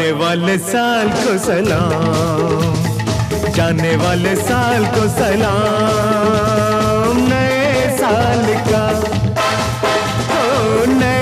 आने वाले साल को सलाम, जाने वाले साल को सलाम, नए साल का, ओ नए